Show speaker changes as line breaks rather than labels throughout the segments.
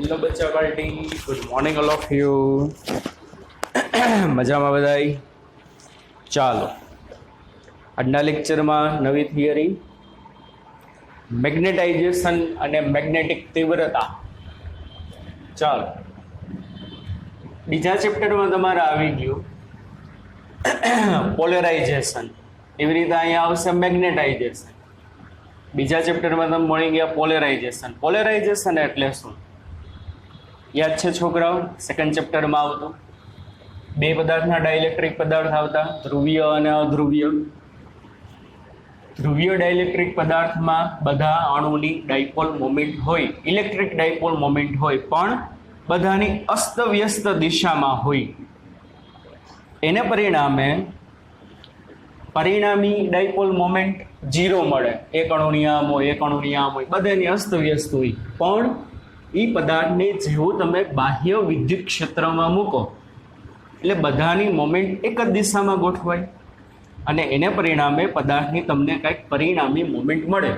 Hello બચ્ચા party, good morning all of you. મજામાં બધાય? ચાલો, આજના લેક્ચરમાં નવી થિયરી મેગ્નેટાઇઝેશન અને મેગ્નેટિક તીવ્રતા. ચાલો, બીજા ચેપ્ટરમાં તમારે આવી ગયું પોલેરાઇઝેશન. એવી રીતે અહીંયા આવશે મેગ્નેટાઇઝેશન. બીજા ચેપ્ટરમાં તમે ભણી ગયા પોલેરાઇઝેશન. પોલેરાઇઝેશન એટલે શું યાદ છે છોકરાઓ? સેકન્ડ ચેપ્ટરમાં આવતું બે પદાર્થના ડાઇલેક્ટ્રિક પદાર્થ આવતા, ધ્રુવીય અને અધ્રુવીય. ધ્રુવીય ડાઇલેક્ટ્રિક પદાર્થમાં બધા અણુની ડાયપોલ મોમેન્ટ હોય, ઇલેક્ટ્રિક ડાયપોલ મોમેન્ટ હોય, પણ બધાની અસ્તવ્યસ્ત દિશામાં હોય. એને પરિણામી ડાયપોલ મોમેન્ટ 0 મળે. એક અણુની આમ હોય, એક અણુની આમ હોય, બધાની અસ્તવ્યસ્ત હોય. પણ એ પદાર્થને જેવું તમે બાહ્ય વિદ્યુત ક્ષેત્રમાં મૂકો એટલે બધાની મોમેન્ટ એક જ દિશામાં ગોઠવાય અને એને પરિણામે પદાર્થની તમને કંઈક પરિણામી મોમેન્ટ મળે.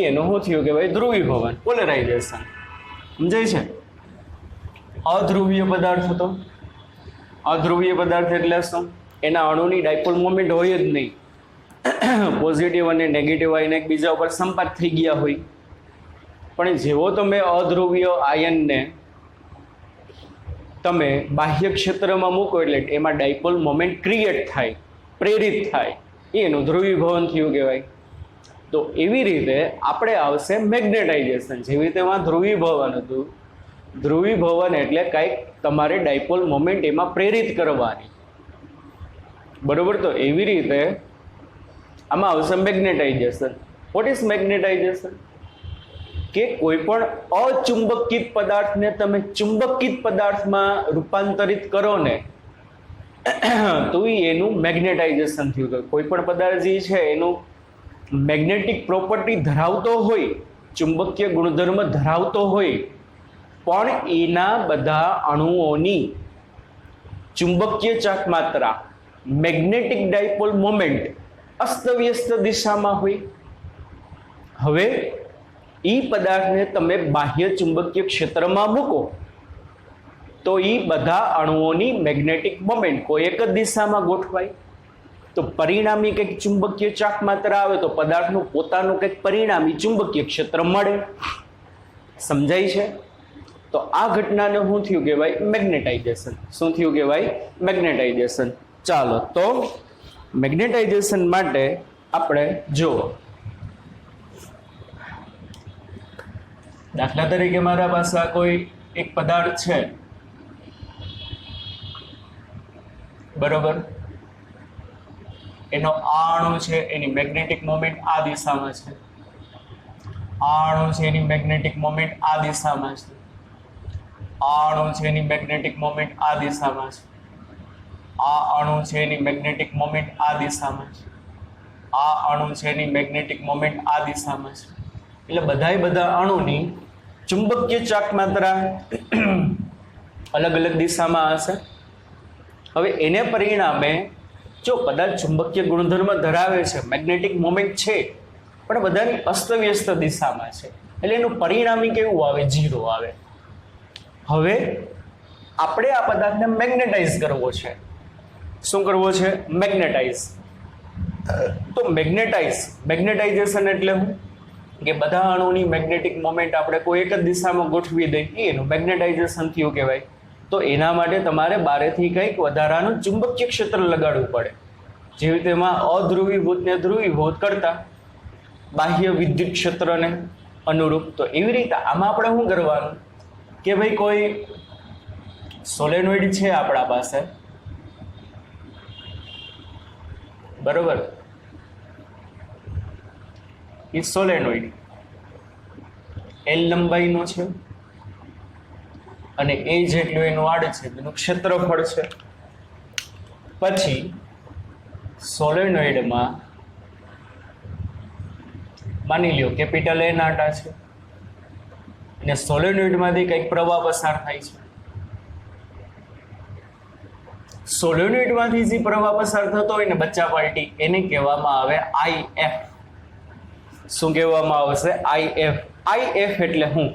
એનું શું થયું કે ભાઈ ધ્રુવીભવન, પોલેરાઇઝેશન. સમજાય છે? અધ્રુવીય પદાર્થ હતો. અધ્રુવીય પદાર્થ એટલે શું? એના અણુની ડાયપોલ મોમેન્ટ હોય જ નહીં. પોઝિટિવ અને નેગેટિવ આયન એકબીજા ઉપર સંપર્ક થઈ ગયા હોય. પણ જેવો તમે અધ્રુવીય આયનને તમે બાહ્ય ક્ષેત્રમાં મૂકો એટલે એમાં ડાયપોલ મોમેન્ટ ક્રિએટ થાય, પ્રેરિત થાય. એનું ધ્રુવીભવન થયું કહેવાય. તો એવી રીતે આપણે આવશે મેગ્નેટાઇઝેશન. જેવી રીતે એમાં ધ્રુવીભવન હતું. ધ્રુવીભવન એટલે કંઈક તમારે ડાયપોલ મોમેન્ટ એમાં પ્રેરિત કરવાની, બરોબર? તો એવી રીતે આમાં આવશે મેગ્નેટાઇઝેશન. What is magnetisation? કે કોઈ પણ અચુંબકિત પદાર્થને તમે ચુંબકિત પદાર્થમાં રૂપાંતરિત કરો ને તો એનું મેગ્નેટાઇઝેશન થયું. કોઈ પણ પદાર્થ જે છે એનું મેગ્નેટિક પ્રોપર્ટી ધરાવતો હોય, ચુંબકીય ગુણધર્મ ધરાવતો હોય, પણ એના બધા અણુઓની ચુંબકીય ચાકમાત્રા, મેગ્નેટિક ડાયપોલ મોમેન્ટ અસ્તવ્યસ્ત દિશામાં હોય. હવે એ પદાર્થને તમે બાહ્ય ચુંબકીય ક્ષેત્રમાં મૂકો તો એ બધા અણુઓની મેગ્નેટિક મોમેન્ટ કોઈ એક જ દિશામાં ગોઠવાય. તો પરિણામી કંઈક ચુંબકીય ચાકમાત્રા આવે તો પદાર્થનું પોતાનું કંઈક પરિણામી ચુંબકીય ક્ષેત્ર મળે. સમજાય છે? તો આ ઘટનાને શું થયું કહેવાય? મેગ્નેટાઇઝેશન. શું થયું કહેવાય? મેગ્નેટાઇઝેશન. ચાલો, તો મેગ્નેટાઇઝેશન માટે આપણે જુઓ, દાખલા તરીકે મારા પાસે આ કોઈ એક પદાર્થ છે, બરોબર? એનો આ અણુ છે, એની મેગ્નેટિક મોમેન્ટ આ દિશામાં છે. આ અણુ છે, એની મેગ્નેટિક મોમેન્ટ આ દિશામાં છે. આ અણુ છે, એની મેગ્નેટિક મોમેન્ટ આ દિશામાં છે. આ અણુ છે, એની મેગ્નેટિક મોમેન્ટ આ દિશામાં છે. આ અણુ છે, એની મેગ્નેટિક મોમેન્ટ આ દિશામાં છે. એટલે બધા અણુની ચુંબકીય ચાકમાત્રા અલગ અલગ દિશામાં હશે. હવે એને પરિણામે જો પદાર્થ ચુંબકીય ગુણધર્મ ધરાવે છે, મેગ્નેટિક મોમેન્ટ છે, પણ બધાની અસ્તવ્યસ્ત દિશામાં છે, એટલે એનું પરિણામી કેવું આવે? 0 આવે. હવે આપણે આ પદાર્થને મેગ્નેટાઇઝ કરવો છે. શું કરવો છે? મેગ્નેટાઇઝ. તો મેગ્નેટાઇઝેશન એટલે શું? કે બધા અણુની મેગ્નેટિક મોમેન્ટ આપણે કોઈ એક જ દિશામાં ગોઠવી દઈએ, એનું મેગ્નેટાઇઝેશન થયું કહેવાય. તો એના માટે તમારે બારેથી કંઈક વધારાનું ચુંબકીય ક્ષેત્ર લગાડવું પડે. જેવી રીતે એમાં અધ્રુવીભૂતને ધ્રુવીભૂત કરતા બાહ્ય વિદ્યુત ક્ષેત્રને અનુરૂપ. તો એવી રીતે આમાં આપણે શું કરવાનું કે ભાઈ કોઈ સોલેનોઇડ છે આપણા પાસે, બરોબર? એ સોલેનોઇડ L લંબાઈનો છે અને A જેટલું એનું આડ છે, એનું ક્ષેત્રફળ છે. પછી સોલેનોઇડમાં માની લ્યો કેપિટલ N આટા છે અને સોલેનોઇડમાંથી કંઈક પ્રવાહ પસાર થાય છે. સોલેનોઇડમાંથી જે પ્રવાહ પસાર થતો હોય ને બચ્ચા પાર્ટી, એને કહેવામાં આવે IF. શું કહેવામાં આવશે? IF. IF એટલે શું?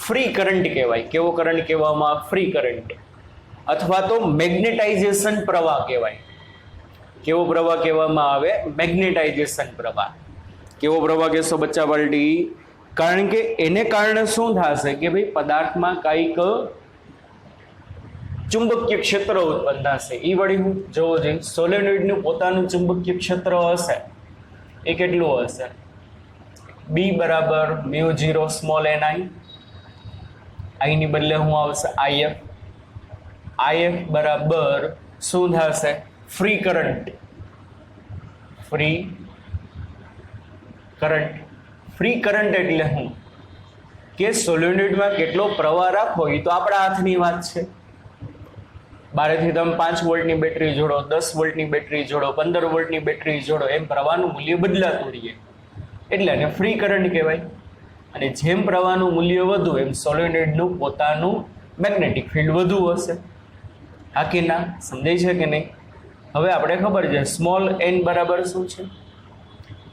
ફ્રી કરંટ કહેવાય. કેવો કરંટ કહેવામાં? Free current. અથવા તો મેગ્નેટાઇઝેશન પ્રવાહ કહેવાય. કેવો પ્રવાહ કહેવામાં આવે? મેગ્નેટાઇઝેશન પ્રવાહ. કેવો પ્રવાહ કહેશો બચ્ચા પાર્ટી? કારણ કે એને કારણે શું થશે કે ભાઈ પદાર્થમાં કંઈક ચુંબકીય ક્ષેત્ર ઉત્પન્ન થશે. એ વળી હું જોવો જોઈએ. સોલેનોઇડનું પોતાનું ચુંબકીય ક્ષેત્ર હશે. એ કેટલું હશે? B બરાબર μ0 સ્મોલ ni. I ની બદલે શું આવશે? IF. IF બરાબર શું થશે? Free current. Free current. Free current એટલે શું? કે સોલેનોઇડમાં કેટલો પ્રવાહ રાખવો એ તો આપણા હાથની વાત છે. બારેથી તમે 5 વોલ્ટની બેટરી જોડો, 10 વોલ્ટની બેટરી જોડો, 15 વોલ્ટની બેટરી જોડો, એમ પ્રવાહનું મૂલ્ય બદલાતું રહીએ એટલે એને ફ્રી કરંટ કહેવાય. અને જેમ પ્રવાહનું મૂલ્ય વધુ એમ સોલેનોઇડનું પોતાનું મેગ્નેટિક ફિલ્ડ વધુ હશે. હા કે ના? સમજાય છે કે નહીં? હવે આપણે ખબર છે સ્મોલ n બરાબર શું છે?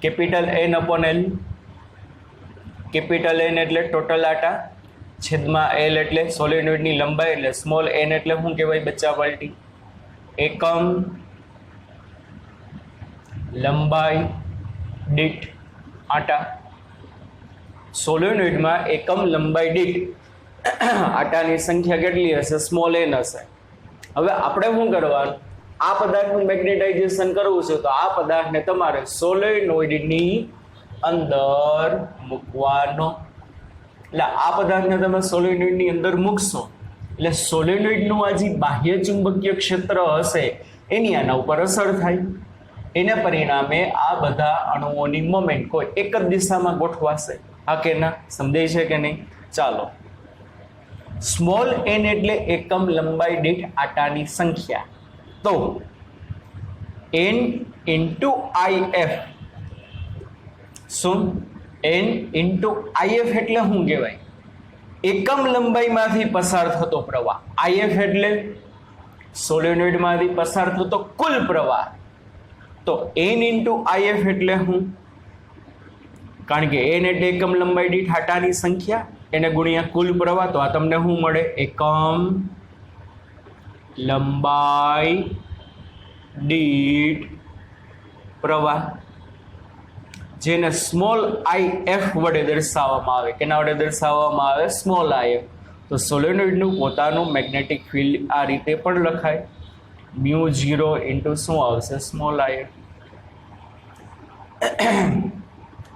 Capital N upon L. Capital N એટલે ટોટલ આટા, છેદમાં L એટલે સોલેનોઇડની લંબાઈ, એટલે સ્મોલ n એટલે શું કહેવાય બચ્ચા પાર્ટી? એકમ લંબાઈ દીઠ આટા. સોલેનોઇડમાં એકમ લંબાઈ દીઠ આટાની સંખ્યા કેટલી હશે? સ્મોલ n હશે. હવે આપણે શું કરવાનું? આ પદાર્થનું મેગ્નેટાઇઝેશન કરવું છે તો આ પદાર્થને તમારે સોલેનોઇડની અંદર મૂકવાનો. એટલે આ પદાર્થને તમે સોલેનોઇડની અંદર મૂકશો એટલે સોલેનોઇડનું આ જે બાહ્ય ચુંબકીય ક્ષેત્ર હશે એની આના ઉપર અસર થાય. એને પરિણામે આ બધા અણુઓની મોમેન્ટ કોઈ એક જ દિશામાં ગોઠવાશે. હા કે ના? સમજાય છે કે નહીં? ચાલો, સ્મોલ n એટલે એકમ લંબાઈ દીઠ આટાની સંખ્યા. તો n ઇન્ટુ IF. શું? n ઇન્ટુ IF એટલે શું કહેવાય? એકમ લંબાઈમાંથી પસાર થતો પ્રવાહ. IF એટલે સોલેનોઇડમાંથી પસાર થતો કુલ પ્રવાહ. તો n ઇન્ટુ IF એટલે શું? કારણ કે n એટલે એકમ લંબાઈ દીઠ આટાની સંખ્યા, એને ગુણ્યા કુલ પ્રવાહ. તો આ તમને શું મળે? એકમ લંબાઈ દીઠ પ્રવાહ, જેને સ્મોલ IF વડે દર્શાવવામાં આવે. કેના વડે દર્શાવવામાં આવે? Small IF. તો સોલેનોઇડનું પોતાનું મેગ્નેટિક ફિલ્ડ આ રીતે પણ લખાય. μ0 ઇન્ટુ શું આવશે? Small IF.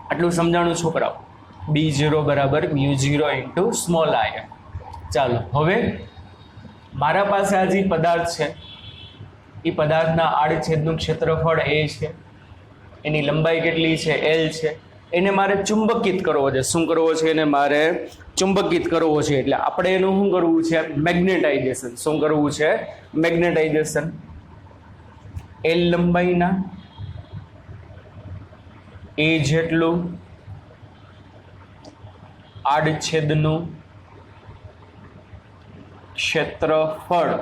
આટલું સમજાણું છોકરાઓ? B0 બરાબર μ0 ઇન્ટુ સ્મોલ IF. ચાલો, હવે મારા પાસે આ જે પદાર્થ છે એ પદાર્થના આડછેદનું ક્ષેત્રફળ A છે, એની લંબાઈ કેટલી છે? L છે. એને મારે ચુંબકિત કરવો છે. શું કરવો છે? એને મારે ચુંબકિત કરવો છે. એટલે આપણે એનું શું કરવું છે? મેગ્નેટાઇઝેશન. શું કરવું છે? મેગ્નેટાઇઝેશન. L લંબાઈના A જેટલું આડછેદનું ક્ષેત્રફળ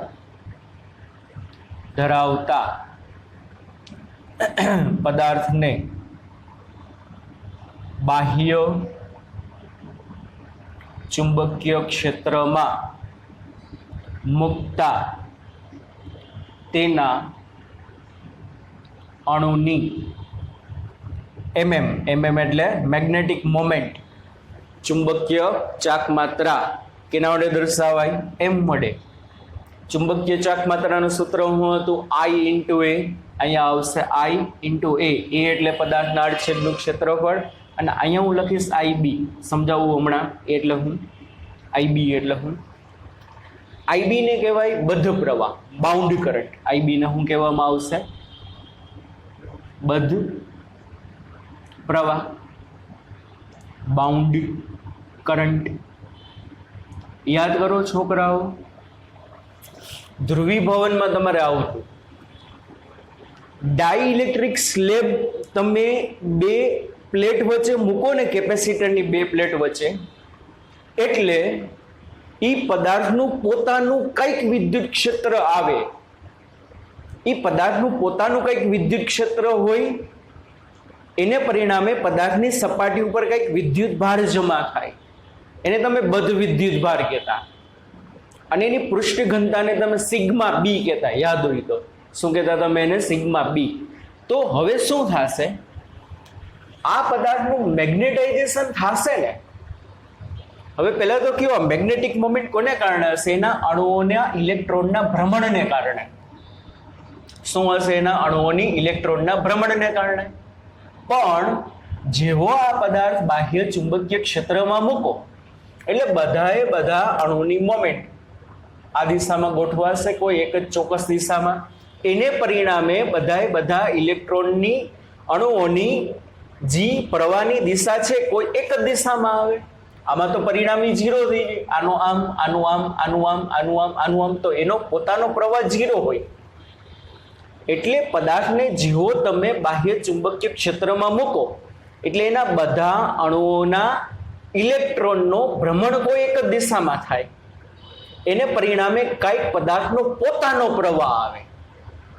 ધરાવતા પદાર્થને બાહ્ય ચુંબકીય ક્ષેત્રમાં મૂકતા તેના અણુની mm એટલે મેગ્નેટિક મોમેન્ટ, ચુંબકીય ચાક માત્રા કેના વડે દર્શાવાય? m વડે. ચુંબકીય ચાક માત્રાનું સૂત્ર શું હતું? I into A. અહીંયા આવશે I ઇન્ટુ A. A એટલે પદાર્થના આડછેદનું ક્ષેત્રફળ, અને અહીંયા હું લખીશ IB. સમજાવું હમણાં? એટલે હું IB એટલે હું IB ને કહેવાય બદ્ધ પ્રવાહ, બાઉન્ડ કરંટ. IB ને શું કહેવામાં આવશે? બદ્ધ પ્રવાહ, બાઉન્ડ કરંટ. યાદ કરો છોકરાઓ, ધ્રુવીભવનમાં તમારે આવતું ડાઇલેક્ટ્રિક સ્લેબ તમે બે પ્લેટ વચ્ચે મૂકો ને, કેપેસિટરની બે પ્લેટ વચ્ચે, એટલે એ પદાર્થનું પોતાનું કંઈક વિદ્યુત ક્ષેત્ર આવે. એ પદાર્થનું પોતાનું કંઈક વિદ્યુત ક્ષેત્ર હોય, એને પરિણામે પદાર્થની સપાટી ઉપર કંઈક વિદ્યુત ભાર જમા થાય. એને તમે બધ વિદ્યુત ભાર કહેતા, અને એની પૃષ્ઠ ઘનતાને તમે સિગ્મા બી કહેતા. યાદ હોય તો શું કહેતા તમે એને? સિગ્મા બી. તો હવે શું થશે? આ પદાર્થનું મેગ્નેટાઇઝેશન થશે ને. હવે પહેલા તો કેવો મેગ્નેટિક મોમેન્ટ કોને કારણે હશે? એના અણુઓના ઇલેક્ટ્રોનના ભ્રમણને કારણે. શું હશે? એના અણુઓની ઇલેક્ટ્રોનના ભ્રમણને કારણે. પણ જેવો આ પદાર્થ બાહ્ય ચુંબકીય ક્ષેત્રમાં મૂકો એટલે બધા અણુની મોમેન્ટ આ દિશામાં ગોઠવાશે, કોઈ એક જ ચોક્કસ દિશામાં. એને પરિણામે બધા ઇલેક્ટ્રોનની અણુઓની જે પ્રવાહની દિશા છે કોઈ એક જ દિશામાં આવે. આમાં તો પરિણામી 0 થઈ જાય. આનું આમ, આનું આમ, આનું આમ, આનું આમ, આનું આમ, તો એનો પોતાનો પ્રવાહ 0 હોય. એટલે પદાર્થને જેવો તમે બાહ્ય ચુંબકીય ક્ષેત્રમાં મૂકો એટલે એના બધા અણુઓના ઇલેક્ટ્રોનનો ભ્રમણ કોઈ એક જ દિશામાં થાય. એને પરિણામે કાંઈક પદાર્થનો પોતાનો પ્રવાહ આવે.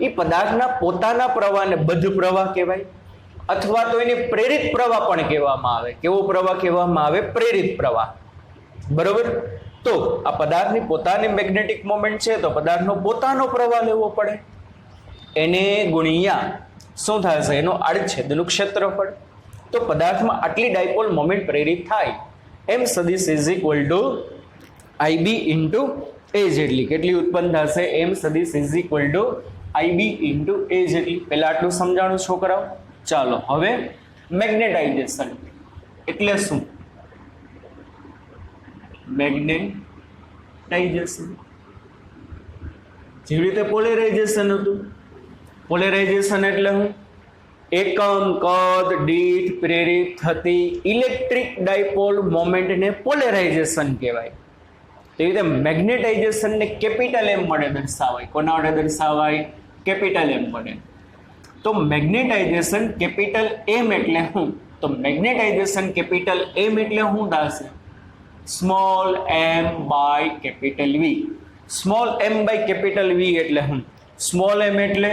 એ પદાર્થના પોતાના પ્રવાહને બદ્ધ પ્રવાહ કહેવાય, અથવા તો એને પ્રેરિત પ્રવાહ પણ કહેવામાં આવે. કેવો પ્રવાહ કહેવામાં આવે? પ્રેરિત પ્રવાહ. બરોબર. તો આ પદાર્થની પોતાની મેગ્નેટિક મોમેન્ટ છે તો પદાર્થનો પોતાનો પ્રવાહ લેવો પડે. એને ગુણ્યા શું થશે? એનો આડછેદનું ક્ષેત્રફળ. તો પદાર્થમાં આટલી ડાયપોલ મોમેન્ટ પ્રેરિત થાય. એમ સદિશ is equal to IB into A જેટલી કેટલી ઉત્પન્ન થશે? એમ સદિશ is equal to IB into A જેટલી. પહેલા આટલું સમજાણું છોકરાઓ. ચાલો હવે મેગ્નેટાઇઝેશન એટલે શું? મેગ્નેટાઇઝેશન જેવી રીતે પોલેરાઇઝેશન હતું. પોલેરાઇઝેશન એટલે શું? એકમ કદ દીઠ પ્રેરિત થતી ઇલેક્ટ્રિક ડાયપોલ મોમેન્ટને પોલેરાઇઝેશન કહેવાય. તેવી રીતે મેગ્નેટાઇઝેશનને કેપિટલ M વડે દર્શાવાય. કોના વડે દર્શાવાય? કેપિટલ M વડે. તો મેગ્નેટાઇઝેશન કેપિટલ M એટલે શું? તો મેગ્નેટાઇઝેશન કેપિટલ M એટલે શું થશે? Small m by capital V. Small m by capital V એટલે શું? સ્મોલ m એટલે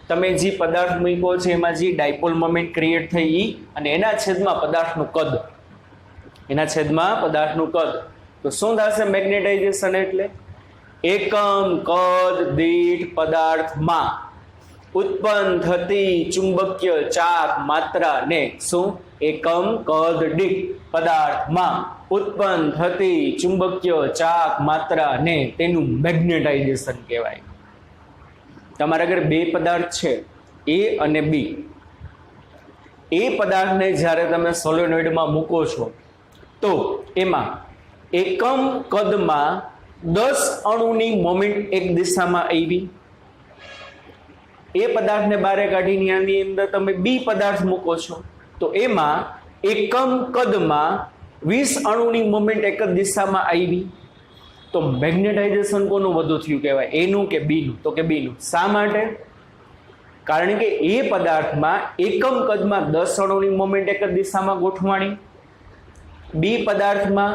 તમે જે પદાર્થ મૂક્યો છે એમાં જે ડાયપોલ મોમેન્ટ ક્રિએટ થઈ અને એના છેદમાં પદાર્થનું કદ. એના છેદમાં પદાર્થનું કદ. તો શું થશે મેગ્નેટાઇઝેશન એટલે? એકમ કદ દીઠ પદાર્થમાં ઉત્પન્ન થતી ચુંબકીય ચાક માત્રાને શું? એકમ કદ દીઠ પદાર્થમાં ઉત્પન્ન થતી ચુંબકીય ચાક માત્રાને તેનું મેગ્નેટાઇઝેશન કહેવાય. તમારા આગળ બે પદાર્થ છે A અને B. એ પદાર્થને જ્યારે તમે સોલેનોઇડમાં મૂકો છો તો એમાં એકમ કદમાં 10 અણુની મોમેન્ટ એક દિશામાં આવી. એ પદાર્થને બારે કાઢીને આની અંદર તમે B પદાર્થ મૂકો છો તો એમાં એકમ કદમાં 20 અણુની મોમેન્ટ એક જ દિશામાં આવી. તો મેગ્નેટાઇઝેશન કોનું વધુ થયું કહેવાય? એનું કે બીનું? તો કે બીનું. શા માટે? કારણ કે એ પદાર્થમાં એકમ કદમાં 10 અણુની મોમેન્ટ એક જ દિશામાં ગોઠવાણી. બી પદાર્થમાં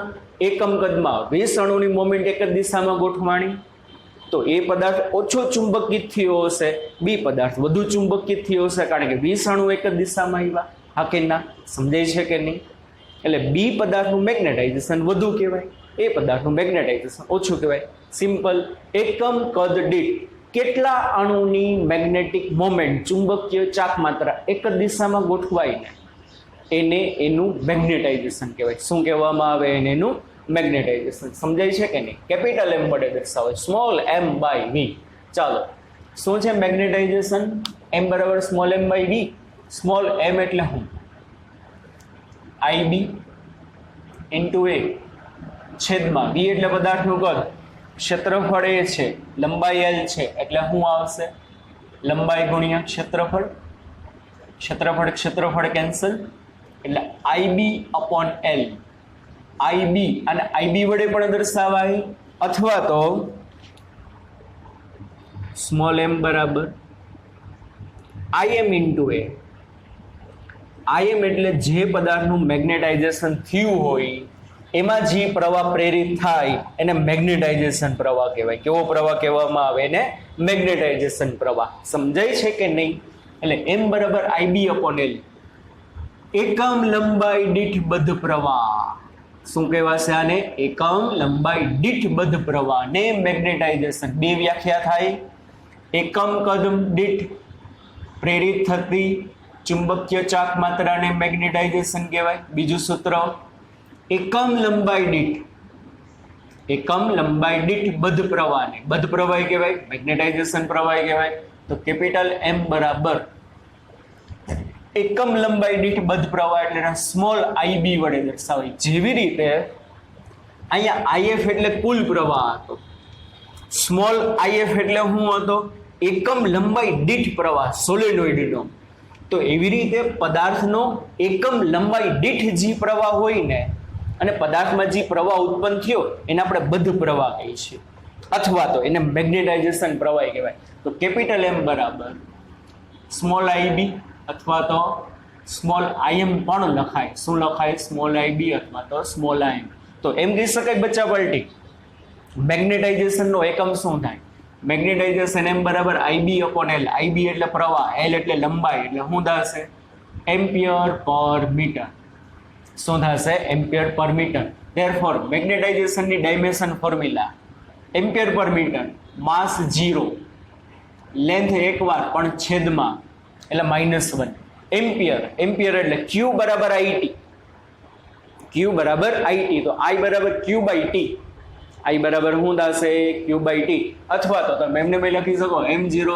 એકમ કદમાં 20 અણુની મોમેન્ટ એક જ દિશામાં ગોઠવાણી. તો એ પદાર્થ ઓછો ચુંબકિત થયો હશે, બી પદાર્થ વધુ ચુંબકિત થયો હશે કારણ કે 20 અણુ એક જ દિશામાં આવ્યા. હા કે ના? સમજાય છે કે નહીં? એટલે બી પદાર્થનું મેગ્નેટાઇઝેશન વધુ કહેવાય, એ પદાર્થનું મેગ્નેટાઇઝેશન ઓછું કહેવાય. સિમ્પલ. એકમ કદ દીઠ કેટલા અણુની મેગ્નેટિક મોમેન્ટ ચુંબકીય ચાક માત્રા એક જ દિશામાં ગોઠવાઈને એને એનું મેગ્નેટાઇઝેશન કહેવાય. શું કહેવામાં આવે? એને એનું મેગ્નેટાઇઝેશન. સમજાય છે કે નહીં? કેપિટલ M વડે દર્શાવાય, સ્મોલ m બાય V. ચાલો, શું છે મેગ્નેટાઇઝેશન? m બરાબર small m by V. Small m એટલે શું? IB ઇન્ટુ A છેદમાં V એટલે પદાર્થનું કદ, ક્ષેત્રફળ A છે, લંબાઈ L છે એટલે શું આવશે? લંબાઈ ગુણ્યા ક્ષેત્રફળ. ક્ષેત્રફળ કેન્સલ એટલે IB upon L. IB અને IB વડે પણ દર્શાવાય અથવા તો સ્મોલ m બરાબર IM ઇન્ટુ A. IM એટલે જે પદાર્થનું મેગ્નેટાઇઝેશન થયું હોય એમાં જે પ્રવાહ પ્રેરિત થાય એને મેગ્નેટાઇઝેશન પ્રવાહ કહેવાય. કેવો પ્રવાહ કહેવામાં આવે? એને મેગ્નેટાઇઝેશન પ્રવાહ. સમજાય છે કે નહીં? એટલે m બરાબર IB upon L. એકમ લંબાઈ દીઠ બદ્ધ પ્રવાહ. શું કહેવાશે આને? એકમ લંબાઈ દીઠ બદ્ધ પ્રવાહને મેગ્નેટાઇઝેશન. બે વ્યાખ્યા થાય. એકમ કદ દીઠ પ્રેરિત થતી ચુંબકીય ચાક માત્રાને મેગ્નેટાઇઝેશન કહેવાય. બીજું સૂત્ર એકમ લંબાઈ દીઠ બદ્ધ પ્રવાહને, બદ્ધ પ્રવાહ કહેવાય, મેગ્નેટાઇઝેશન પ્રવાહ કહેવાય. તો કેપિટલ M બરાબર એકમ લંબાઈ દીઠ બદ્ધ પ્રવાહ એટલે સ્મોલ IB વડે દર્શાવાય. જેવી રીતે અહીંયા IF એટલે કુલ પ્રવાહ હતો, સ્મોલ IF એટલે શું હતો? એકમ લંબાઈ દીઠ પ્રવાહ સોલેનોઇડનો. તો એવી રીતે પદાર્થનો એકમ લંબાઈ દીઠ જે પ્રવાહ હોય ને, અને પદાર્થમાં જે પ્રવાહ ઉત્પન્ન થયો એને આપણે બદ્ધ પ્રવાહ કહીએ છીએ, અથવા તો એને મેગ્નેટાઇઝેશન પ્રવાહ કહેવાય. તો કેપિટલ M બરાબર સ્મોલ IB અથવા તો સ્મોલ IM પણ લખાય. શું લખાય? સ્મોલ IB અથવા તો સ્મોલ IM. તો એમ કહી શકાય બચ્ચા પલટી, મેગ્નેટાઇઝેશનનો એકમ શું થાય? મેગ્નેટાઇઝેશન M બરાબર IB upon L. IB એટલે પ્રવાહ, L એટલે લંબાઈ, એટલે શું થશે? Ampere per metre. શું થશે? Ampere per meter. ધેરફોર મેગ્નેટાઇઝેશનની dimension formula ampere per meter, mass 0, length એકવાર પણ છેદમાં એટલે -1 એમ્પિયર. એમ્પિયર એટલે Q બરાબર IT. Q બરાબર IT. તો I બરાબર Q/T. I બરાબર શું થશે? Q/T. અથવા તો તમે એમને મેં લખી શકો M0,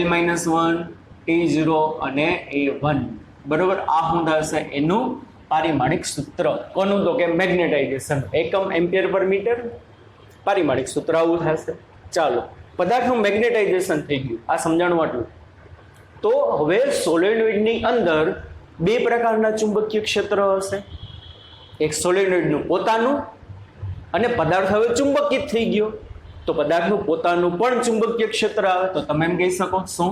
L-1, T0 અને A1. બરોબર. આ શું થશે? એનું પારિમાણિક સૂત્ર. કોનું? તો કે મેગ્નેટાઇઝેશન. એકમ એમ્પિયર પર મીટર, પારિમાણિક સૂત્ર આવું થશે. ચાલો, પદાર્થનું મેગ્નેટાઇઝેશન થઈ ગયું, આ સમજાણું આટલું. તો હવે સોલેનોઇડની અંદર બે પ્રકારના ચુંબકીય ક્ષેત્ર હશે. એક સોલેનોઇડનું પોતાનું, અને પદાર્થ હવે ચુંબકિત થઈ ગયો તો પદાર્થનું પોતાનું પણ ચુંબકીય ક્ષેત્ર આવે. તો તમે એમ કહી શકો શું?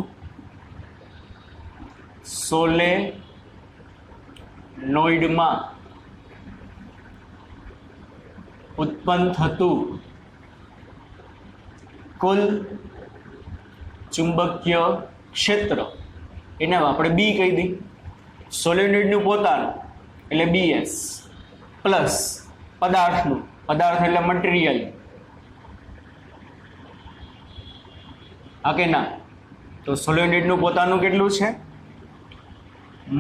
સોલેનોઇડમાં ઉત્પન્ન થતું કુલ ચુંબકીય ક્ષેત્ર એને આપણે B કહી દઈએ. સોલેનોઇડનું પોતાનું એટલે BS પ્લસ પદાર્થનું, પદાર્થ એટલે મટીરિયલ, હા કે ના? તો સોલેનોઇડનું પોતાનું કેટલું છે?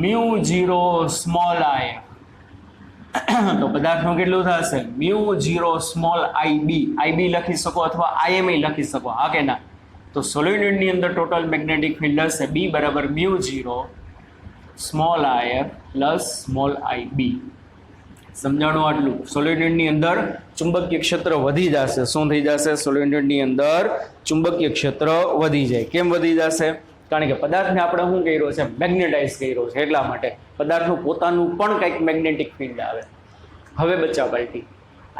μ0 સ્મોલ I. તો પદાર્થનું કેટલું થશે? μ0 સ્મોલ IB. IB લખી શકો અથવા IM લખી શકો, હા કે ના? તો સોલેનોઇડની અંદર ટોટલ મેગ્નેટિક ફિલ્ડ હશે B બરાબર μ0 small IF plus small IB. સમજાણું આટલું? સોલેનોઇડની અંદર ચુંબકીય ક્ષેત્ર વધી જશે. શું થઈ જશે? સોલેનોઇડની અંદર ચુંબકીય ક્ષેત્ર વધી જાય. કેમ વધી જશે? કારણ કે પદાર્થને આપણે શું કર્યો છે? મેગ્નેટાઇઝ કર્યો છે. એટલા માટે પદાર્થનું પોતાનું પણ કંઈક મેગ્નેટિક ફિલ્ડ આવે. હવે બચ્ચા પાર્ટી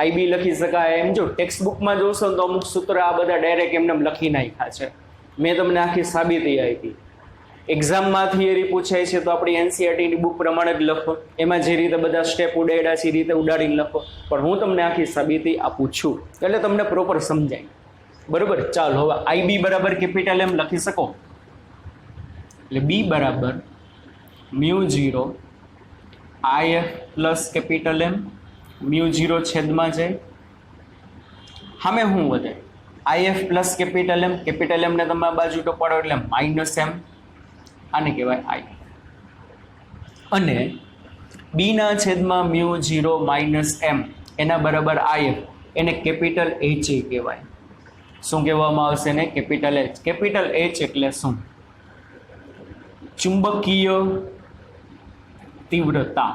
IB લખી શકાય એમ. જો ટેક્સ્ટ બુકમાં જોશો તો અમુક સૂત્ર આ બધા ડાયરેક્ટ એમને લખી નાખ્યા છે. મેં તમને આખી સાબિતી આપી. એક્ઝામમાં થિયરી પૂછાય છે તો આપણી NCERTની બુક પ્રમાણે જ લખો, એમાં જે રીતે બધા સ્ટેપ ઉડાડ્યા છે એ રીતે ઉડાડીને લખો. પણ હું તમને આખી સાબિતી આપું છું એટલે તમને પ્રોપર સમજાય. બરોબર? ચાલો, હવે IB બરાબર કેપિટલ M લખી શકો. એટલે B બરાબર μ0 IF પ્લસ કેપિટલ M. μ0 છેદમાં જાય, સામે શું વધે? IF plus capital M. Capital M ને તમે આ બાજુ ટપાડો એટલે -M. આને કહેવાય I. અને B ના છેદમાં μ0 -M એના બરાબર IF, એને કેપિટલ H કહેવાય. શું કહેવામાં આવશે એને? Capital H. કેપિટલ H એટલે શું? ચુંબકીય તીવ્રતા.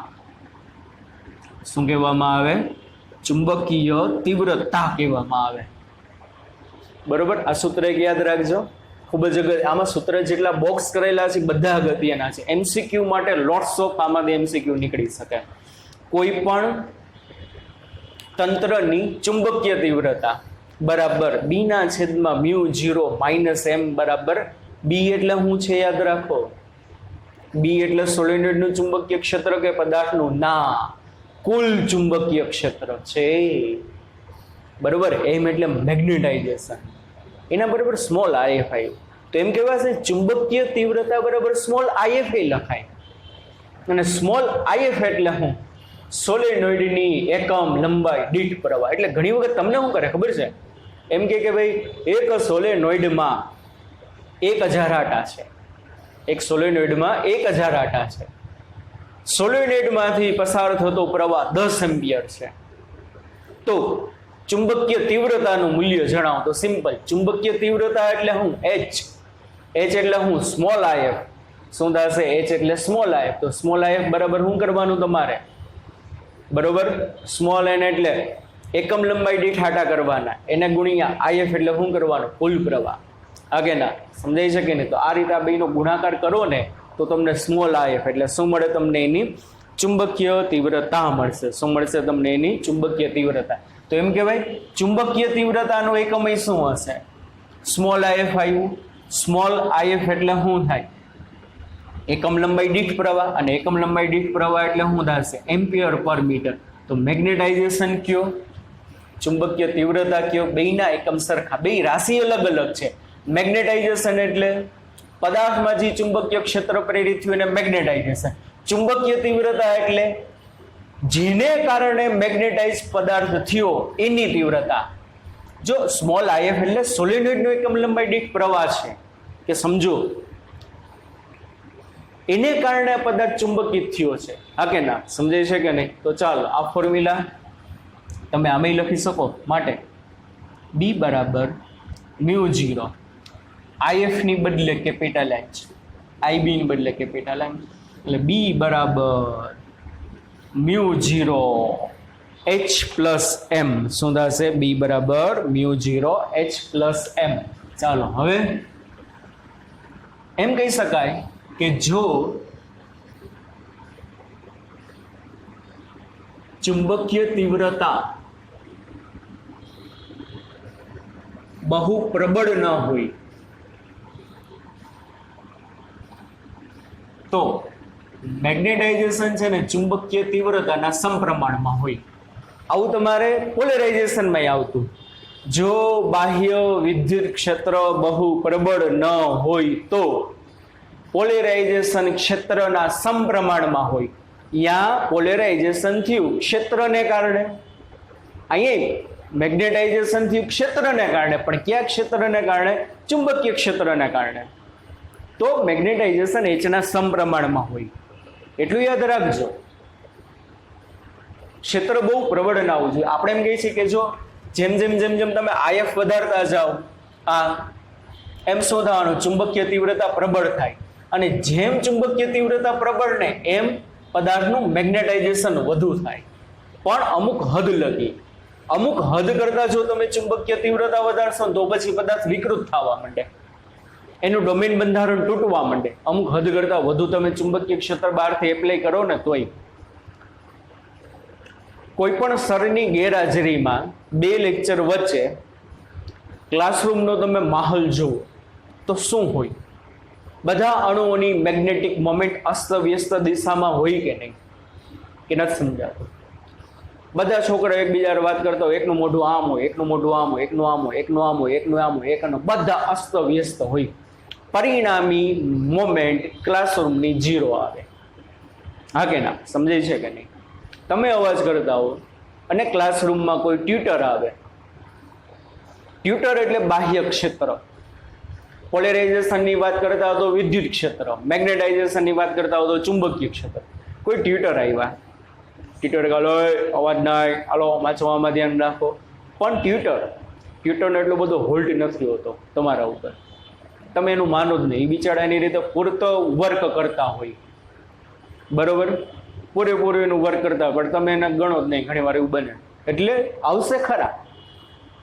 શું કહેવામાં આવે? ચુંબકીય તીવ્રતા કહેવામાં આવે. બરોબર? આ સૂત્ર એક યાદ રાખજો, ખૂબ જ અગત્ય. આમાં સૂત્ર જેટલા બોક્સ કરેલા છે બધા અગત્યના છે. MCQ માટે લોટ્સ ઓફ આમાંથી MCQ નીકળી શકે. કોઈ પણ તંત્રની ચુંબકીય તીવ્રતા બરાબર B ના છેદમાં μ0 -M બરાબર B એટલે શું છે? યાદ રાખો. B એટલે સોલેનોઇડનું ચુંબકીય ક્ષેત્ર કે પદાર્થનું? ના, કુલ ચુંબકીય ક્ષેત્ર છે. બરોબર? M એટલે મેગ્નેટાઇઝેશન, એના બરાબર સ્મોલ IF આવ્યું. તો એમ કહેવાશે ચુંબકીય તીવ્રતા બરાબર સ્મોલ IF લખાય. અને સ્મોલ IF એટલે શું? સોલેનોઇડની એકમ લંબાઈ દીઠ પ્રવાહ. એટલે ઘણી વખત તમને શું કરે ખબર છે, એમ કે ભાઈ એક સોલેનોઇડમાં 1000 આટા છે, એક સોલેનોઇડમાં 1000 આટા છે, સોલેનોઇડમાંથી પસાર થતો પ્રવાહ 10 એમ્પિયર છે. તો ચુંબકીય તીવ્રતાનું મૂલ્ય જણાવો. તો સિમ્પલ, ચુંબકીય તીવ્રતા એટલે શું? H એટલે શું? Small IF. શું થશે? H એટલે સ્મોલ આઈએફ. તો સ્મોલ આઈએફ બરાબર શું કરવાનું તમારે? બરોબર, સ્મોલ એન એટલે એકમ લંબાઈ દીઠ આટા કરવાના, એને ગુણ્યા આઈએફ એટલે શું કરવાનું? કુલ પ્રવાહ. આગે ના સમજાઈ શકે ને? તો આ રીતે આ બેનો ગુણાકાર કરો ને તો તમને સ્મોલ આઈએફ એટલે શું મળે? તમને એની ચુંબકીય તીવ્રતા મળશે. શું મળશે તમને? એની ચુંબકીય તીવ્રતા. તો એમ કહેવાય ચુંબકીય તીવ્રતાનો એકમ શું હશે? સ્મોલ આઈએફ આવ્યું. સ્મોલ આઈએફ એટલે શું થાય? એકમ લંબાઈ દીઠ પ્રવાહ, અને એકમ લંબાઈ દીઠ પ્રવાહ એટલે શું થશે? Ampere per metre. તો મેગ્નેટાઇઝેશન કયો, ચુંબકીય તીવ્રતા કયો, બેયના એકમ સરખા, બે રાશિ અલગ અલગ છે. મેગ્નેટાઇઝેશન એટલે પદાર્થમાં જે ચુંબકીય ક્ષેત્ર પ્રેરિત થયું એને મેગ્નેટાઇઝેશન. ચુંબકીય તીવ્રતા એટલે જેને કારણે મેગ્નેટાઇઝ પદાર્થ થયો એની તીવ્રતા. જો સ્મોલ આઈએફ એટલે સોલેનોઇડનો એકમ લંબાઈ દીઠ પ્રવાહ છે કે સમજો, એને કારણે પદાર્થ ચુંબકિત થયો છે. હા કે ના? સમજાય છે કે નહીં? તો ચાલો આ ફોર્મ્યુલા તમે આમે લખી શકો. માટે B બરાબર μ0, IF ની બદલે કેપિટલ H, IB ની બદલે કેપિટલ M, એટલે B બરાબર μ0 H પ્લસ M. શું થશે? B બરાબર μ0 H પ્લસ M. ચાલો હવે એમ કહી શકાય કે જો ચુંબકીય તીવ્રતા બહુ પ્રબળ ન હોય તો મેગ્નેટાઇઝેશન છે ને ચુંબકીય તીવ્રતાના સમપ્રમાણમાં હોય. આવું તમારે પોલેરાઇઝેશનમાં આવતું. જો બાહ્ય વિદ્યુત ક્ષેત્ર બહુ પ્રબળ ન હોય તો પોલેરાઇઝેશન ક્ષેત્રના સમપ્રમાણમાં હોય. ત્યાં પોલેરાઇઝેશન થયું ક્ષેત્રને કારણે, અહીંયા મેગ્નેટાઇઝેશન થયું ક્ષેત્રને કારણે, પણ કયા ક્ષેત્રને કારણે? ચુંબકીય ક્ષેત્રને કારણે. તો મેગ્નેટાઇઝેશન Hના સમપ્રમાણમાં હોય. એટલું યાદ રાખજો, ક્ષેત્ર બહુ પ્રબળ ના હોવું જોઈએ. આપણે એમ કહીએ છીએ કે જો જેમ જેમ જેમ જેમ તમે IF વધારતા જાઓ એમ શું થવાનું? ચુંબકીય તીવ્રતા પ્રબળ થાય. અને જેમ ચુંબકીય તીવ્રતા પ્રબળ ને એમ પદાર્થનું મેગ્નેટાઇઝેશન વધુ થાય, પણ અમુક હદ લગી. અમુક હદ કરતા જો તમે ચુંબકીય તીવ્રતા વધારશો તો પછી પદાર્થ વિકૃત થવા માંડે, એનું ડોમેન બંધારણ તૂટવા માંડે. અમુક હદ કરતા વધુ તમે ચુંબકીય ક્ષેત્ર બહારથી એપ્લાય કરો ને તોય. કોઈ પણ સરની ગેરહાજરીમાં 2 લેક્ચર વચ્ચે ક્લાસરૂમનો તમે માહોલ જુઓ તો શું હોય? બધા અણુઓની મેગ્નેટિક મોમેન્ટ અસ્તવ્યસ્ત દિશામાં હોય કે નહીં? કે નથી સમજાતું? બધા છોકરા એકબીજા વાત કરતા હોય, એકનું મોઢું આમ હોય, એકનું મોઢું આમ હોય, એકનું આમ હોય, એકનું આમ હોય, એકનું આમ હોય, એકનું, બધા અસ્તવ્યસ્ત હોય. પરિણામી મોમેન્ટ ક્લાસરૂમની 0 આવે. હા કે ના? સમજાય છે કે નહીં? તમે અવાજ કરતા હો અને ક્લાસરૂમમાં કોઈ ટ્યુટર આવે. ટ્યુટર એટલે બાહ્ય ક્ષેત્ર. પોલેરાઇઝેશનની વાત કરતા હો તો વિદ્યુત ક્ષેત્ર, મેગ્નેટાઇઝેશનની વાત કરતા હો તો ચુંબકીય ક્ષેત્ર. કોઈ ટ્યુટર આવ્યા, ટ્યુટર કહો અવાજ ના, હાલો વાંચવામાં ધ્યાન રાખો. પણ ટ્યુટરનો એટલો બધો હોલ્ટ નથી હોતો તમારા ઉપર. તમે એનું માનો જ નહીં. એ બિચારા એની રીતે પૂરતો વર્ક કરતા હોય, બરોબર, પૂરેપૂરું એનું વર્ક કરતા હોય, પણ તમે એને ગણો જ નહીં. ઘણી વાર એવું બને. એટલે આવશે ખરા,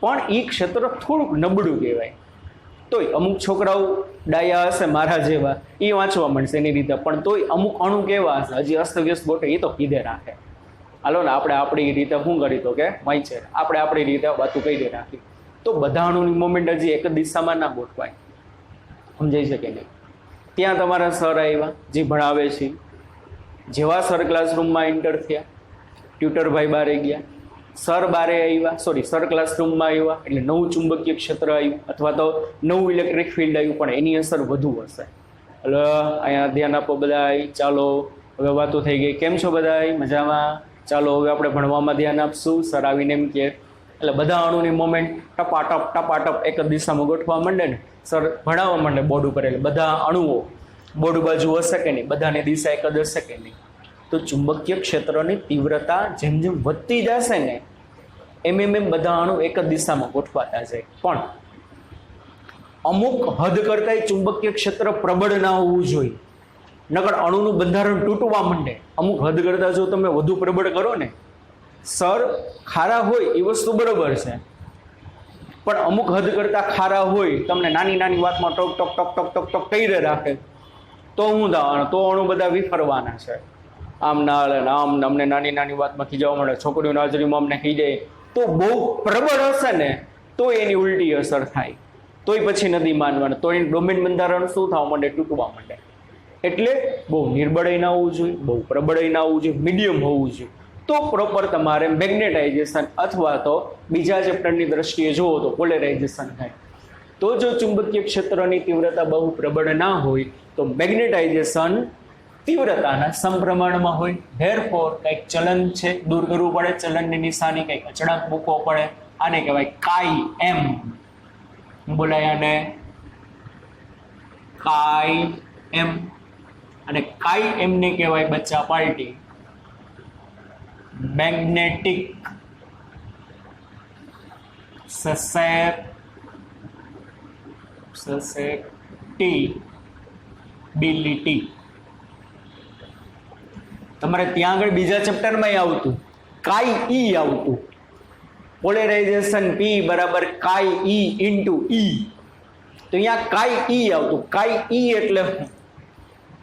પણ એ ક્ષેત્ર થોડુંક નબળું કહેવાય. તોય અમુક છોકરાઓ ડાયા હશે મારા જેવા, એ વાંચવા મળશે એની રીતે. પણ તોય અમુક અણુ કેવા હશે હજી અસ્તવ્યસ્ત ગોઠે, એ તો કીધે રાખે. હાલો ને આપણે આપણી રીતે શું કરી તો કે વાંચે, આપણે આપણી રીતે વાતું કહી દે રાખી. તો બધા અણુની મોમેન્ટ હજી એક જ દિશામાં ના ગોઠવાય. સમજાઈ શકે નહીં? ત્યાં તમારા સર આવ્યા જે ભણાવે છે. જેવા સર ક્લાસરૂમમાં એન્ટર થયા, ટ્યુટરભાઈ બારે ગયા, સર બારે આવ્યા, સર ક્લાસરૂમમાં આવ્યા, એટલે નવું ચુંબકીય ક્ષેત્ર આવ્યું અથવા તો નવું ઇલેક્ટ્રિક ફિલ્ડ આવ્યું, પણ એની અસર વધુ હશે. એટલે અહીંયા ધ્યાન આપો બધા. ચાલો હવે વાતો થઈ ગઈ. કેમ છો બધા? મજામાં? ચાલો હવે આપણે ભણવામાં ધ્યાન આપશું. સર આવીને એમ કે એટલે બધા અણુની મોમેન્ટ ટપાટપ એક જ દિશામાં ગોઠવા માંડે ને, સર ભણાવવા માંડે બોર્ડ ઉપર, એટલે બધા અણુઓ બોર્ડ બાજુ હશે કે નહીં, બધાની દિશા એક જ હશે કે નહીં. તો ચુંબકીય ક્ષેત્રની તીવ્રતા જેમ જેમ વધતી જશે ને એમ બધા અણુ એક જ દિશામાં ગોઠવાતા જાય. પણ અમુક હદ કરતા ચુંબકીય ક્ષેત્ર પ્રબળ ના હોવું જોઈએ, નકર અણુનું બંધારણ તૂટવા માંડે. અમુક હદ કરતા જો તમે વધુ પ્રબળ કરો ને, સર ખારા હોય એ વસ્તુ બરોબર છે, પણ અમુક હદ કરતા ખારા હોય, તમને નાની નાની વાતમાં talk talk talk talk talk talk કરી રાખે, તો હું દાણ તો અણુ બધા વિફરવાના છે. આમ ના હાલે ને આમ, અમને નાની નાની વાતમાં ખીજાવા મળે, છોકરીઓની હાજરીમાં અમને ખીજાય, તો બહુ પ્રબળ હશે ને તો એની ઉલટી અસર થાય, તોય પછી નથી માનવાનું, તો એની ડોમેન બંધારણ શું થવા માંડે, તૂટવા માંડે. એટલે બહુ નિર્બળય ના હોવું જોઈએ, બહુ પ્રબળય ના હોવું જોઈએ, મીડિયમ હોવું જોઈએ. તો પ્રોપર તમારે મેગ્નેટાઇઝેશન અથવા તો બીજા ચેપ્ટરની દ્રષ્ટિએ જુઓ તો પોલેરાઇઝેશન થાય. તો જો ચુંબકીય ક્ષેત્રની તીવ્રતા બહુ પ્રબળ ના હોય તો મેગ્નેટાઇઝેશન તીવ્રતાના સમપ્રમાણમાં હોય. ધેરફોર કંઈક ચલન છે દૂર કરવું પડે, ચલનની નિશાની કંઈક અચળાંક મૂકવો પડે. આને કહેવાય કાઈ એમ, બોલાય આને કાઈ એમ. અને કાઈ એમ ને કહેવાય બચ્ચા પાર્ટી મેગ્નેટિક સસેપ્ટિબિલિટી. તમારે ત્યાં આગળ બીજા ચેપ્ટરમાં આવતું કાઈ ઈ આવતું, પોલેરાઇઝેશન P બરાબર કાઈ ઈ ઇન્ટુ ઈ, તો અહીંયા કાઈ ઈ આવતું. કાઈ ઈ એટલે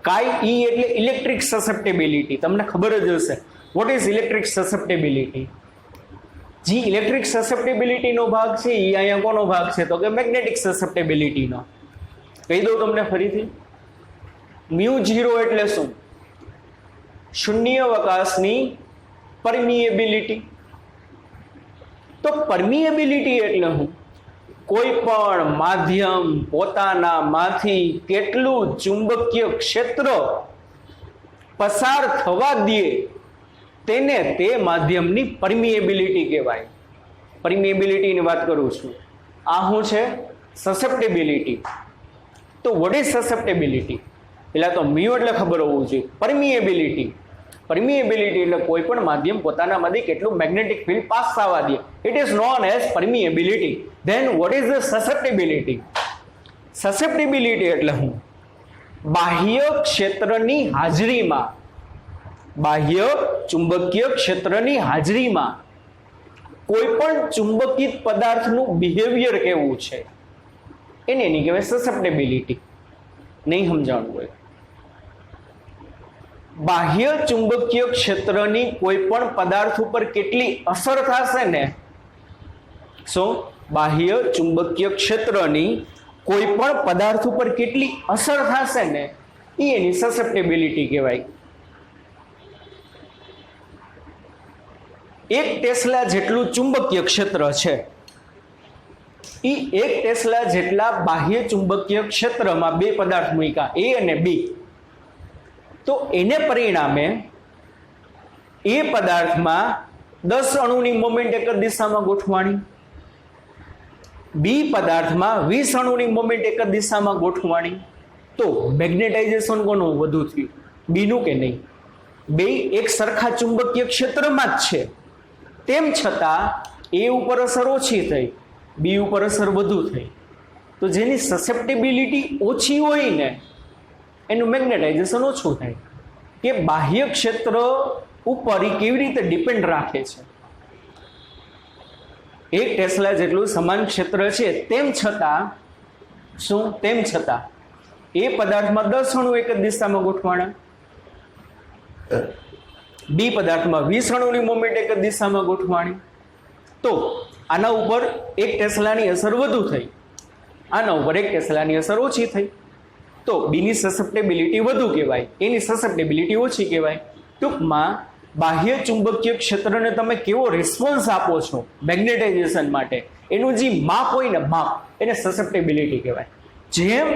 કાઈ ઈ એટલે ઇલેક્ટ્રિક સસેપ્ટેબિલિટી. તમને ખબર જ હશે વોટ ઇઝ ઇલેક્ટ્રિક સસેપ્ટેબિલિટી. જે ઇલેક્ટ્રિક સસેપ્ટેબિલિટીનો ભાગ છે એ અહીંયા કોનો ભાગ છે તો કે મેગ્નેટિક સસેપ્ટેબિલિટીનો. કહી દઉં તમને ફરીથી, μ0 એટલે શું? શૂન્ય અવકાશની પરમિએબિલિટી. તો પરમિએબિલિટી એટલે શું? કોઈ પણ માધ્યમ પોતાનામાંથી કેટલું ચુંબકીય ક્ષેત્ર પસાર થવા દે તેને તે માધ્યમની પરમિએબિલિટી કહેવાય. પરમિએબિલિટીની વાત કરું છું. આ શું છે? સસેપ્ટેબિલિટી. તો વોટ ઇઝ સસેપ્ટેબિલિટી? પેલા તો મ્યુ એટલે ખબર હોવું જોઈએ. પરમિએબિલિટી, પરમિએબિલિટી એટલે કોઈ પણ માધ્યમ પોતાનામાંથી કેટલું મેગ્નેટિક ફિલ્ડ પાસ થવા દે, it is known as permeability. Then what is the susceptibility? Susceptibility એટલે શું? બાહ્ય ક્ષેત્રની હાજરીમાં, બાહ્ય ચુંબકીય ક્ષેત્રની હાજરીમાં કોઈ પણ ચુંબકિત પદાર્થનું બિહેવિયર કેવું છે એને એની કહેવાય સસેપ્ટેબિલિટી. નહીં સમજાણું હોય. બાહ્ય ચુંબકીય ક્ષેત્રની કોઈ પણ પદાર્થ ઉપર કેટલી અસર થશે ને, શું બાહ્ય ચુંબકીય ક્ષેત્રની કોઈ પણ પદાર્થ ઉપર કેટલી અસર થશે ને એ એની સસેપ્ટેબિલિટી કહેવાય. 1 ટેસ્લા જેટલું ચુંબકીય ક્ષેત્ર છે, એ 1 ટેસ્લા જેટલા બાહ્ય ચુંબકીય ક્ષેત્રમાં બે પદાર્થ મૂક્યા A અને B, તો એને પરિણામે એ પદાર્થમાં 10 અણુની મોમેન્ટ એક જ દિશામાં ગોઠવાણી, બી પદાર્થમાં 20 અણુની મોમેન્ટ એક જ દિશામાં ગોઠવાણી. તો મેગ્નેટાઇઝેશન કોનું વધુ થયું? બીનું કે નહીં? બે એક સરખા ચુંબકીય ક્ષેત્રમાં જ છે, તેમ છતાં એ ઉપર અસર ઓછી થઈ, બી ઉપર અસર વધુ થઈ. તો જેની સસેપ્ટેબિલિટી ઓછી હોય ને એનું મેગ્નેટાઇઝેશન ઓછું થાય. કે બાહ્ય ક્ષેત્ર ઉપર એ કેવી રીતે ડિપેન્ડ રાખે છે. 1 ટેસ્લા જેટલું સમાન ક્ષેત્ર છે, તેમ છતાં શું? તેમ છતાં એ પદાર્થમાં 10 અણુ એક જ દિશામાં ગોઠવાણા, બી પદાર્થમાં 20 અણુની મોમેન્ટ એક જ દિશામાં ગોઠવાણી. તો આના ઉપર 1 ટેસ્લાની અસર વધુ થઈ, આના ઉપર 1 ટેસ્લાની અસર ઓછી થઈ. તો બીની સસેપ્ટેબિલિટી વધુ કહેવાય, એની સસેપ્ટેબિલિટી ઓછી કહેવાય. ટૂંકમાં બાહ્ય ચુંબકીય ક્ષેત્રને તમે કેવો રિસ્પોન્સ આપો છો મેગ્નેટાઇઝેશન માટે, એનું જે માપ હોય ને માપ, એને સસેપ્ટેબિલિટી કહેવાય. જેમ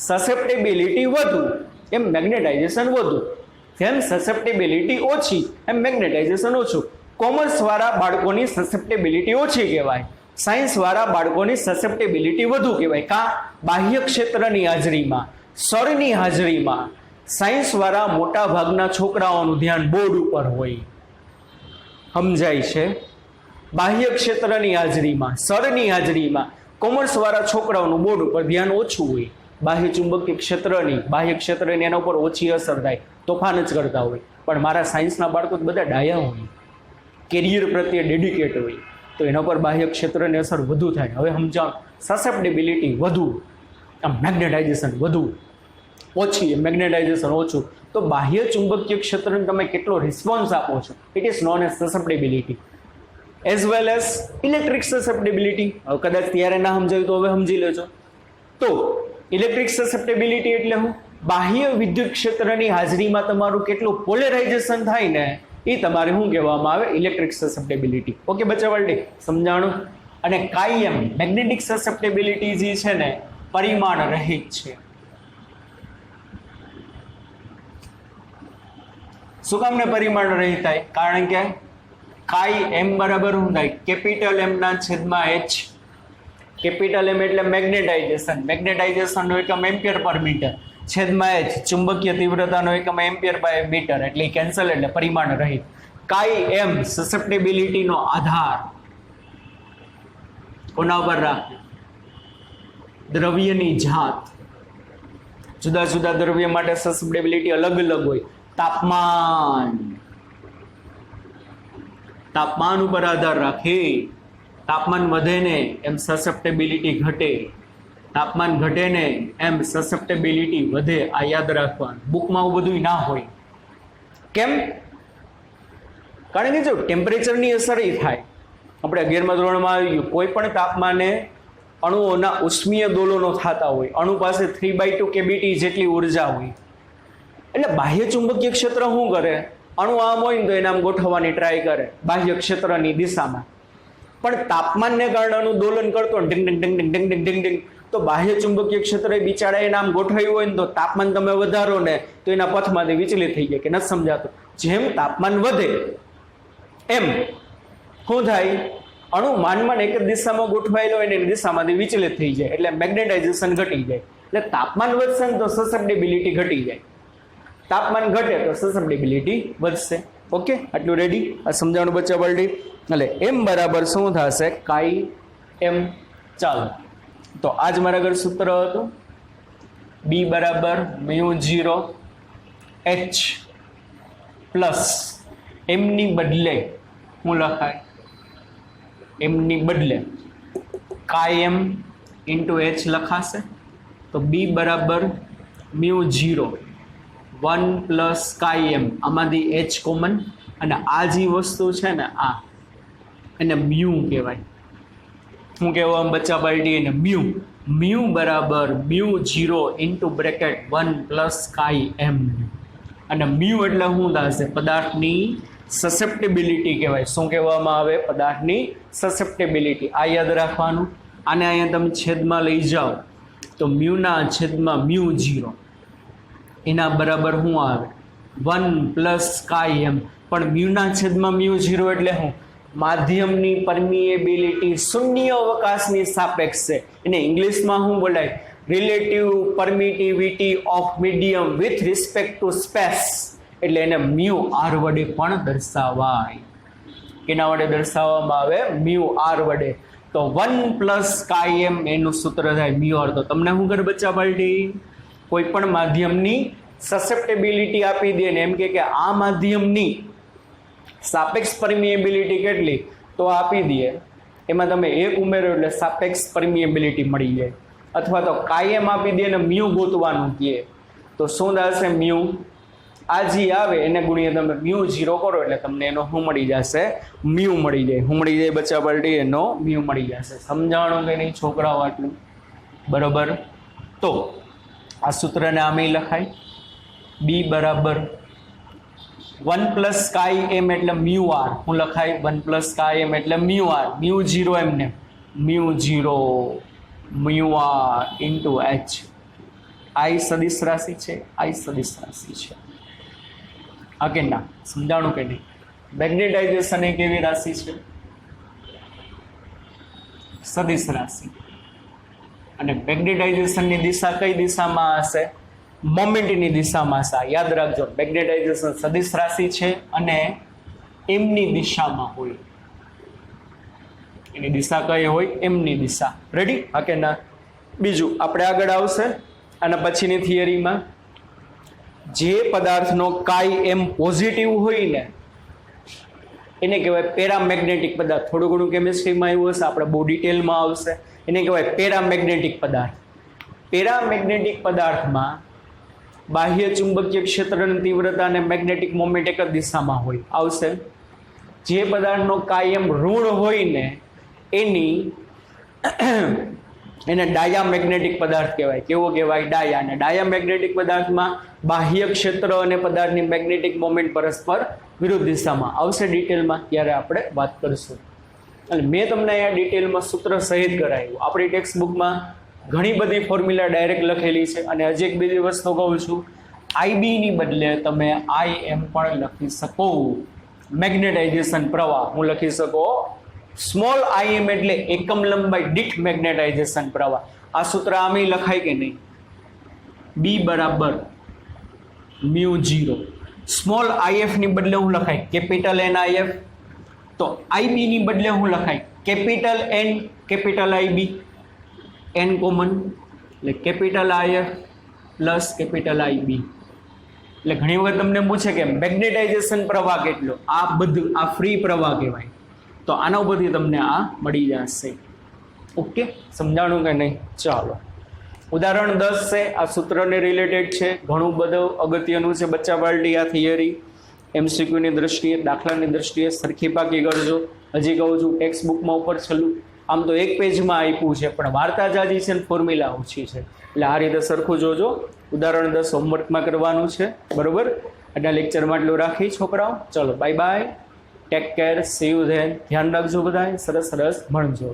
સસેપ્ટેબિલિટી વધુ એમ મેગ્નેટાઇઝેશન વધુ. જેમ સસેપ્ટેબિલિટી ઓછી એમ મેગ્નેટાઇઝેશન ઓછું. કોમર્સવાળા બાળકોની સસેપ્ટેબિલિટી ઓછી કહેવાય, સાયન્સવાળા બાળકોની સસેપ્ટેબિલિટી વધુ કહેવાય. બાહ્ય ક્ષેત્રની હાજરીમાં, સરની હાજરીમાં સાયન્સવાળા મોટા ભાગના છોકરાઓનું ધ્યાન બોર્ડ ઉપર હોય. સમજાય છે? બાહ્ય ક્ષેત્રની હાજરીમાં, સરની હાજરીમાં કોમર્સવાળા છોકરાઓનું બોર્ડ ઉપર ધ્યાન ઓછું હોય. બાહ્ય ચુંબકીય ક્ષેત્રની એના ઉપર ઓછી અસર થાય, તોફાન જ કરતા હોય. પણ મારા સાયન્સના બાળકો બધા ડાયા હોય, કેરિયર પ્રત્યે ડેડિકેટ હોય, તો એના પર બાહ્ય ક્ષેત્રની અસર વધુ થાય. હવે સમજાવ, સસેપ્ટેબિલિટી વધુ, આમ મેગ્નેટાઇઝેશન વધુ, ઓછી મેગ્નેટાઇઝેશન ઓછું. તો બાહ્ય ચુંબકીય ક્ષેત્રને તમે કેટલો રિસ્પોન્સ આપો છો, it is known as susceptibility as well as electric susceptibility. હવે કદાચ ત્યારે ના સમજાયું તો હવે સમજી લેજો. તો ઇલેક્ટ્રિક સસેપ્ટેબિલિટી એટલે હું, બાહ્ય વિદ્યુત ક્ષેત્રની હાજરીમાં તમારું કેટલું પોલેરાઇઝેશન થાય ને એ તમારે શું કહેવામાં આવે, ઇલેક્ટ્રિક સસેપ્ટેબિલિટી. ઓકે બચ્ચા વાળડી, સમજાણું? અને કાયમ મેગ્નેટિક સસેપ્ટેબિલિટી જે છે ને પરિમાણ રહિત છે. શું કામ ને પરિમાણ રહિત થાય? કારણ કે કાઈ એમ બરાબર શું થાય, કેપિટલ એમ ના છેદમાં એચ. કેપિટલ એમ એટલે મેગ્નેટાઇઝેશન નો એકમ એમ્પિયર પર મીટર, છેદમાં એચ ચુંબકીય તીવ્રતાનો એકમ એમ્પિયર બાય મીટર, એટલે કેન્સલ, એટલે પરિમાણ રહિત. કાઈ એમ સસેપ્ટેબિલિટીનો આધાર કોના પર રાખ્યો? દ્રવ્યની જાત. જુદા જુદા દ્રવ્ય માટે સસેપ્ટેબિલિટી અલગ અલગ હોય. તાપમાન ઉપર આધાર રાખે. તાપમાન વધે ને એમ સસેપ્ટેબિલિટી ઘટે, તાપમાન ઘટે ને એમ સસેપ્ટેબિલિટી વધે. આ યાદ રાખવાનું. બુકમાં આવું બધું ના હોય. કેમ? કારણ કે જો ટેમ્પરેચરની અસર એ થાય. આપણે 11મા ધોરણમાં આવી ગયું, કોઈ પણ તાપમાને અણુઓના ઉષ્મીય દોલનો થતા હોય. અણુ પાસે 3/2 કેબીટી જેટલી ઉર્જા હોય. એટલે બાહ્ય ચુંબકીય ક્ષેત્ર શું કરે? અણુ આમ હોય ને તો એને આમ ગોઠવવાની ટ્રાય કરે બાહ્ય ક્ષેત્રની દિશામાં. પણ તાપમાનને કારણે અણુ દોલન કરતો ઢીંગ ઢીંગ ઢીંગ ઢીંગ ઢીંગ ઢીંગ ઢીંગ, તો બાહ્ય ચુંબકીય ક્ષેત્ર બિચારા એને આમ ગોઠવ્યું હોય ને તો તાપમાન તમે વધારો ને તો એના પથમાંથી વિચલિત થઈ જાય. કે નથી સમજાતું? જેમ તાપમાન વધે એમ શું થાય, અણુ માનમાં એક જ દિશામાં ગોઠવાયેલો હોય ને એની દિશામાંથી વિચલિત થઈ જાય, એટલે મેગ્નેટાઇઝેશન ઘટી જાય. એટલે તાપમાન વધશે ને તો સસેપ્ટેબિલિટી ઘટી જાય, તાપમાન ઘટે તો સસેપ્ટેબિલિટી વધશે. ઓકે, આટલું રેડી? આ સમજાવવાનું બચ્ચા બલ્ડી. એટલે એમ બરાબર શું થશે, કાઈ એમ. ચાલો, તો આજ મારા આગળ સૂત્ર હતું, બી બરાબર μ0 h પ્લસ એમની બદલે હું લખાય, એમની બદલે કાઈ એમ ઇન્ટુ એચ લખાશે. તો બી બરાબર μ0 1 પ્લસ કાઈ એમ, આમાંથી એચ કોમન, અને આ જે વસ્તુ છે ને આ એને મ્યુ કહેવાય. શું કહેવાય બચ્ચા બાલટી? એને મ્યુ બરાબર μ0 ઇન્ટુ બ્રેકેટ 1 પ્લસ કાઈ એમ. અને મ્યુ એટલે શું થશે? પદાર્થની સસેપ્ટેબિલિટી કહેવાય. શું કહેવામાં આવે? પદાર્થની સસેપ્ટેબિલિટી. આ યાદ રાખવાનું. આને અહીંયા તમે છેદમાં લઈ જાઓ તો મ્યુના છેદમાં μ0 એના બરાબર શું આવે? 1 પ્લસ કાઈ એમ. પણ મ્યુના છેદમાં μ0 એટલે શું? માધ્યમની પરમિએબિલિટી શૂન્ય અવકાશની સાપેક્ષ છે. એને ઇંગ્લિશમાં શું બોલાય? Relative permittivity of medium with respect to space. એટલે એને મ્યુ આર વડે પણ દર્શાવાય. કેના વડે દર્શાવવામાં આવે? મ્યુ આર વડે. તો 1 પ્લસ કાઈ એમ એનું સૂત્ર થાય મ્યુ આર. તો તમને શું કરે બચ્ચા પાલટી? કોઈ પણ માધ્યમની સસેપ્ટેબિલિટી આપી દે ને એમ કે આ માધ્યમની સાપેક્ષ પરમિએબિલિટી કેટલી, તો આપી દે. એમાં તમે એક ઉમેરો એટલે સાપેક્ષ પરમિએબિલિટી મળી જાય. અથવા તો કાયમ આપી દે ને મ્યુ ગોતવાનું કહે તો શું થશે? મ્યુ આ જે આવે એને ગુણ્યા તમે μ0 કરો એટલે તમને એનો શું મળી જશે? મ્યુ મળી જાય. શું મળી જાય બચ્ચા પાલટી? એનો મ્યુ મળી જશે. સમજાણો કે નહીં છોકરાઓ આટલું? બરોબર. તો આ સૂત્રને આમે લખાય, બી બરાબર 1 પ્લસ કાઈ એમ એટલે મ્યુ આર. હું લખાય 1 પ્લસ કાઈ એમ એટલે મ્યુ આર. μ0 એમને μ0 મ્યુ આર ઇન્ટુ એચ. આઈ સદિશ રાશિ છે, આઈ સદિશ રાશિ છે. હા કે ના? સમજાણું કે નહીં? મેગ્નેટાઇઝેશન એ કેવી રાશિ છે? સદિશ રાશિ. અને મેગ્નેટાઇઝેશનની દિશા કઈ દિશામાં હશે? મોમેન્ટની દિશામાં હશે. યાદ રાખજો, મેગ્નેટાઇઝેશન સદિશ રાશિ છે અને એમની દિશામાં હોય. એની દિશા કઈ હોય? એમની દિશા. રેડી? હા કે ના? બીજું આપણે આગળ આવશે અને પછીની થિયરીમાં જે પદાર્થનો કાઈ એમ પોઝિટિવ હોય ને એને કહેવાય પેરામેગ્નેટિક પદાર્થ. થોડું ઘણું કેમિસ્ટ્રીમાં આવ્યું હશે, આપણે બહુ ડિટેલમાં આવશે. એને કહેવાય પેરામેગ્નેટિક પદાર્થ. પેરામેગ્નેટિક પદાર્થમાં બાહ્ય ચુંબકીય ક્ષેત્રની તીવ્રતા અને મેગ્નેટિક મોમેન્ટ એક જ દિશામાં હોય. આવશે. જે પદાર્થનો કાયમ ઋણ હોય ને એને ડાયામેગ્નેટિક પદાર્થ કહેવાય. કેવો કહેવાય? ડાયા. અને ડાયામેગ્નેટિક પદાર્થમાં બાહ્ય ક્ષેત્ર અને પદાર્થની મેગ્નેટિક મોમેન્ટ પરસ્પર વિરુદ્ધ દિશામાં આવશે. ડિટેલમાં ત્યારે આપણે વાત કરીશું. અને મેં તમને અહીંયા ડિટેલમાં સૂત્ર સહિત કરાવ્યું. આપણી ટેક્સ્ટ બુકમાં ઘણી બધી ફોર્મ્યુલા ડાયરેક્ટ લખેલી છે. અને હજી એક બીજી વસ્તુ કહું છું, આઈબીની બદલે તમે આઈએમ પણ લખી શકો. મેગ્નેટાઇઝેશન પ્રવાહ હું લખી શકો સ્મોલ આઈએમ એટલે એકમ લંબાઈ દીઠ મેગ્નેટાઇઝેશન પ્રવાહ. આ સૂત્ર આમે લખાય કે નહીં? બી બરાબર μ0. સ્મોલ આઈએફ ની બદલે હું લખાય કેપિટલ એન આઈએફ. તો આઈબી ની બદલે હું લખાય capital N capital IB. N common એટલે capital IF plus capital IB. એટલે ઘણી વખત તમને પૂછે કે મેગ્નેટાઇઝેશન પ્રવાહ કેટલો? આ બધું આ ફ્રી પ્રવાહ કહેવાય. તો આના ઉપરથી તમને આ મળી જશે. ઓકે, સમજાણું કે નહીં? ચાલો, ઉદાહરણ 10 છે. આ સૂત્રને રિલેટેડ છે. ઘણું બધું અગત્યનું છે બચ્ચા પાર્ટી. આ થિયરી એમસીક્યુની દ્રષ્ટિએ, દાખલાની દ્રષ્ટિએ સરખી પાકી કરજો. હજી કહું છું, ટેક્સ્ટ બુકમાં ઉપર છેલ્લું આમ તો એક પેજમાં આપ્યું છે, પણ વાર્તા જાજી છે ને ફોર્મ્યુલા ઓછી છે. એટલે આ રીતે સરખું જોજો. ઉદાહરણ 10 હોમવર્કમાં કરવાનું છે, બરોબર? એટલે લેક્ચરમાં એટલું રાખી છોકરાઓ. ચલો, bye bye, take care, C you then. ધ્યાન રાખજો બધાએ, સરસ સરસ ભણજો.